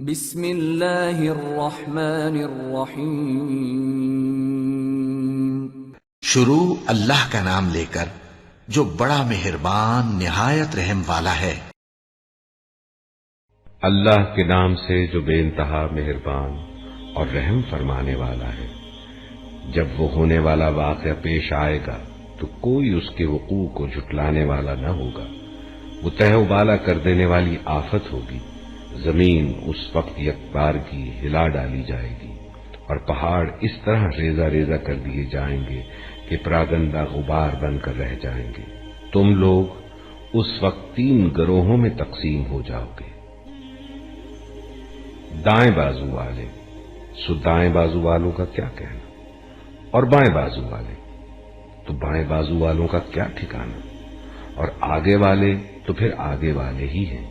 بسم اللہ الرحمن الرحیم۔ شروع اللہ کا نام لے کر جو بڑا مہربان نہایت رحم والا ہے۔ اللہ کے نام سے جو بے انتہا مہربان اور رحم فرمانے والا ہے۔ جب وہ ہونے والا واقعہ پیش آئے گا تو کوئی اس کے وقوع کو جھٹلانے والا نہ ہوگا۔ وہ تہ و بالا کر دینے والی آفت ہوگی۔ زمین اس وقت یکبار کی ہلا ڈالی جائے گی اور پہاڑ اس طرح ریزہ ریزہ کر دیے جائیں گے کہ پراگندہ غبار بن کر رہ جائیں گے۔ تم لوگ اس وقت 3 گروہوں میں تقسیم ہو جاؤ گے۔ دائیں بازو والے، سو دائیں بازو والوں کا کیا کہنا، اور بائیں بازو والے تو بائیں بازو والوں کا کیا ٹھکانا، اور آگے والے تو پھر آگے والے ہی ہیں۔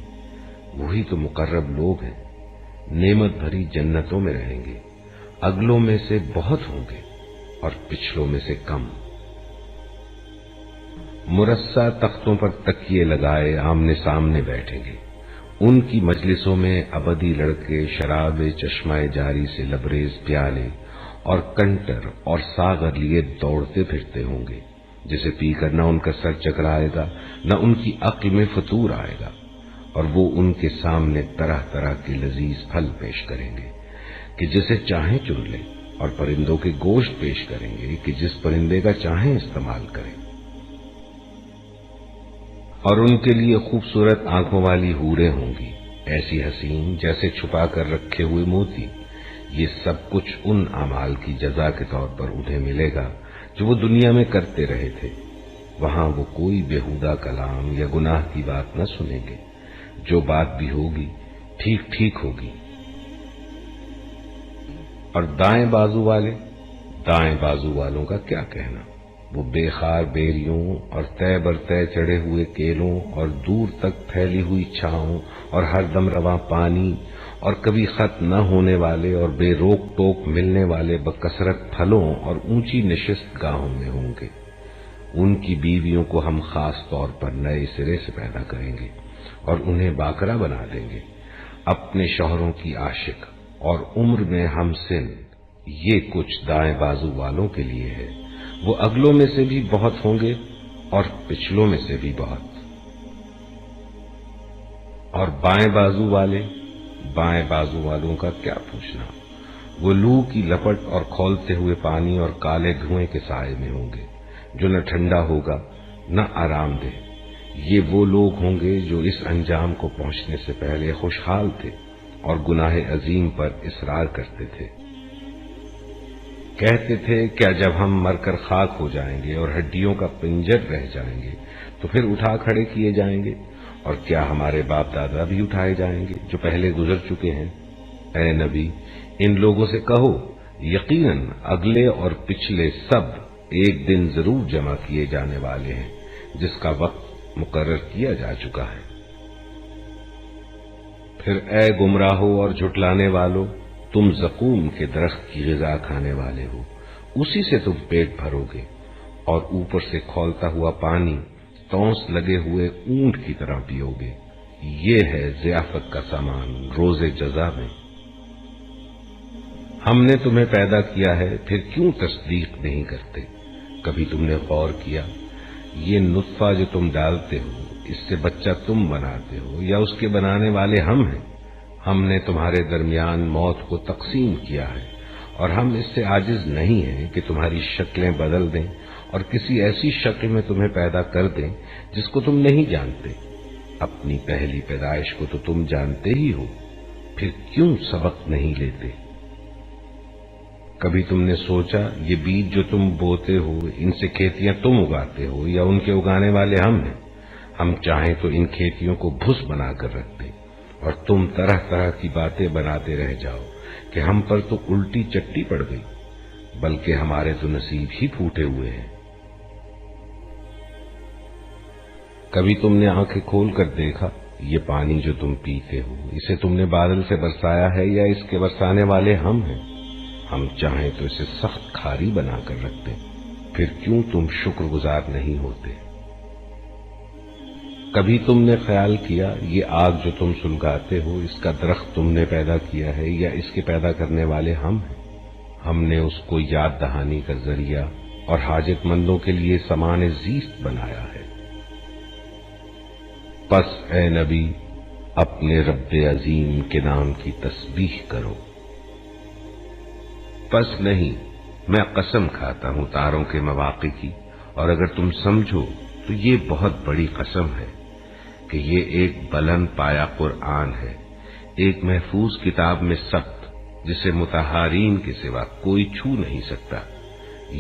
وہی تو مقرب لوگ ہیں، نعمت بھری جنتوں میں رہیں گے۔ اگلوں میں سے بہت ہوں گے اور پچھلوں میں سے کم۔ مرصع تختوں پر تکیے لگائے آمنے سامنے بیٹھیں گے۔ ان کی مجلسوں میں ابدی لڑکے شراب چشمہ جاری سے لبریز پیالے اور کنٹر اور ساغر لیے دوڑتے پھرتے ہوں گے، جسے پی کر نہ ان کا سر چکرائے گا نہ ان کی عقل میں فطور آئے گا۔ اور وہ ان کے سامنے طرح طرح کے لذیذ پھل پیش کریں گے کہ جسے چاہیں چن لیں، اور پرندوں کے گوشت پیش کریں گے کہ جس پرندے کا چاہیں استعمال کریں۔ اور ان کے لیے خوبصورت آنکھوں والی حوریں ہوں گی، ایسی حسین جیسے چھپا کر رکھے ہوئے موتی۔ یہ سب کچھ ان اعمال کی جزا کے طور پر انہیں ملے گا جو وہ دنیا میں کرتے رہے تھے۔ وہاں وہ کوئی بیہودہ کلام یا گناہ کی بات نہ سنیں گے۔ جو بات بھی ہوگی ٹھیک ٹھیک ہوگی۔ اور دائیں بازو والے، دائیں بازو والوں کا کیا کہنا، وہ بے خار بیریوں اور طے بر طے چڑھے ہوئے کیلوں اور دور تک پھیلی ہوئی چھاؤں اور ہر دم رواں پانی اور کبھی ختم نہ ہونے والے اور بے روک ٹوک ملنے والے بکثرت پھلوں اور اونچی نشست گاہوں میں ہوں گے۔ ان کی بیویوں کو ہم خاص طور پر نئے سرے سے پیدا کریں گے اور انہیں باکرا بنا دیں گے۔ اپنے شوہروں کی عاشق اور عمر میں ہم سن، یہ کچھ دائیں بازو والوں کے لیے ہے۔ وہ اگلوں میں سے بھی بہت ہوں گے اور پچھلوں میں سے بھی بہت۔ اور بائیں بازو والے، بائیں بازو والوں کا کیا پوچھنا، وہ لو کی لپٹ اور کھولتے ہوئے پانی اور کالے دھوئیں کے سائے میں ہوں گے، جو نہ ٹھنڈا ہوگا نہ آرام دہ۔ یہ وہ لوگ ہوں گے جو اس انجام کو پہنچنے سے پہلے خوشحال تھے اور گناہ عظیم پر اصرار کرتے تھے۔ کہتے تھے کیا جب ہم مر کر خاک ہو جائیں گے اور ہڈیوں کا پنجر رہ جائیں گے تو پھر اٹھا کھڑے کیے جائیں گے، اور کیا ہمارے باپ دادا بھی اٹھائے جائیں گے جو پہلے گزر چکے ہیں؟ اے نبی، ان لوگوں سے کہو یقیناً اگلے اور پچھلے سب ایک دن ضرور جمع کیے جانے والے ہیں جس کا وقت مقرر کیا جا چکا ہے۔ پھر اے گمراہو اور جھٹلانے والو، تم زقوم کے درخت کی غذا کھانے والے ہو، اسی سے تم پیٹ بھرو گے، اور اوپر سے کھولتا ہوا پانی تونس لگے ہوئے اونٹ کی طرح پیو گے۔ یہ ہے ضیافت کا سامان روز جزا میں۔ ہم نے تمہیں پیدا کیا ہے، پھر کیوں تصدیق نہیں کرتے؟ کبھی تم نے غور کیا یہ نطفہ جو تم ڈالتے ہو، اس سے بچہ تم بناتے ہو یا اس کے بنانے والے ہم ہیں؟ ہم نے تمہارے درمیان موت کو تقسیم کیا ہے، اور ہم اس سے عاجز نہیں ہیں کہ تمہاری شکلیں بدل دیں اور کسی ایسی شکل میں تمہیں پیدا کر دیں جس کو تم نہیں جانتے۔ اپنی پہلی پیدائش کو تو تم جانتے ہی ہو، پھر کیوں سبق نہیں لیتے؟ کبھی تم نے سوچا یہ بیج جو تم بوتے ہو، ان سے کھیتیاں تم اگاتے ہو یا ان کے اگانے والے ہم ہیں؟ ہم چاہیں تو ان کھیتیوں کو بھس بنا کر رکھ دیں، اور تم طرح طرح کی باتیں بناتے رہ جاؤ کہ ہم پر تو الٹی چٹی پڑ گئی، بلکہ ہمارے تو نصیب ہی پھوٹے ہوئے ہیں۔ کبھی تم نے آنکھیں کھول کر دیکھا یہ پانی جو تم پیتے ہو، اسے تم نے بادل سے برسایا ہے یا اس کے برسانے والے ہم ہیں؟ ہم چاہیں تو اسے سخت کھاری بنا کر رکھ دیں، پھر کیوں تم شکر گزار نہیں ہوتے؟ کبھی تم نے خیال کیا یہ آگ جو تم سلگاتے ہو اس کا درخت تم نے پیدا کیا ہے یا اس کے پیدا کرنے والے ہم ہیں؟ ہم نے اس کو یاد دہانی کا ذریعہ اور حاجت مندوں کے لیے سامان زیست بنایا ہے۔ پس اے نبی اپنے رب عظیم کے نام کی تسبیح کرو۔ پس نہیں، میں قسم کھاتا ہوں تاروں کے مواقع کی، اور اگر تم سمجھو تو یہ بہت بڑی قسم ہے کہ یہ ایک بلند پایا قرآن ہے، ایک محفوظ کتاب میں ثبت جسے مطہرین کے سوا کوئی چھو نہیں سکتا۔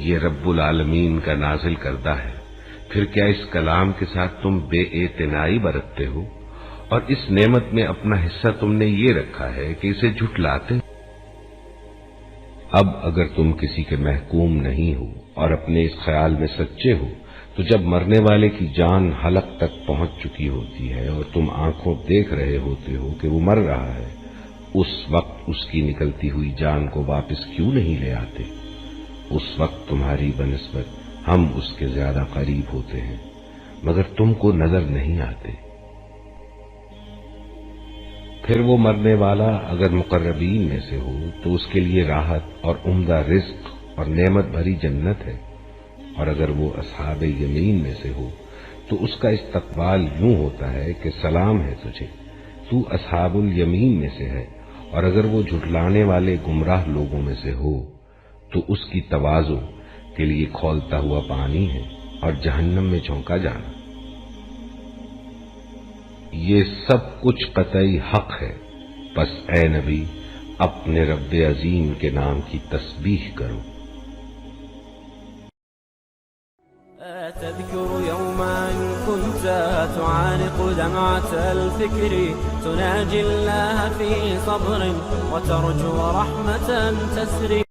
یہ رب العالمین کا نازل کردہ ہے، پھر کیا اس کلام کے ساتھ تم بے اعتنائی برتتے ہو؟ اور اس نعمت میں اپنا حصہ تم نے یہ رکھا ہے کہ اسے جھٹلاتے۔ اب اگر تم کسی کے محکوم نہیں ہو اور اپنے اس خیال میں سچے ہو تو جب مرنے والے کی جان حلق تک پہنچ چکی ہوتی ہے اور تم آنکھوں دیکھ رہے ہوتے ہو کہ وہ مر رہا ہے، اس وقت اس کی نکلتی ہوئی جان کو واپس کیوں نہیں لے آتے؟ اس وقت تمہاری بنسبت ہم اس کے زیادہ قریب ہوتے ہیں، مگر تم کو نظر نہیں آتے۔ پھر وہ مرنے والا اگر مقربین میں سے ہو تو اس کے لیے راحت اور عمدہ رزق اور نعمت بھری جنت ہے، اور اگر وہ اصحاب یمین میں سے ہو تو اس کا استقبال یوں ہوتا ہے کہ سلام ہے تجھے، تو اصحاب الیمین میں سے ہے، اور اگر وہ جھٹلانے والے گمراہ لوگوں میں سے ہو تو اس کی تواضع کے لیے کھولتا ہوا پانی ہے اور جہنم میں جھونکا جانا۔ یہ سب کچھ قطعی حق ہے، پس اے نبی اپنے رب عظیم کے نام کی تسبیح کرو۔ تذكر يوما كنت تعانق دمعة الفكر تناجي الله في صبر وترجو رحمة تسري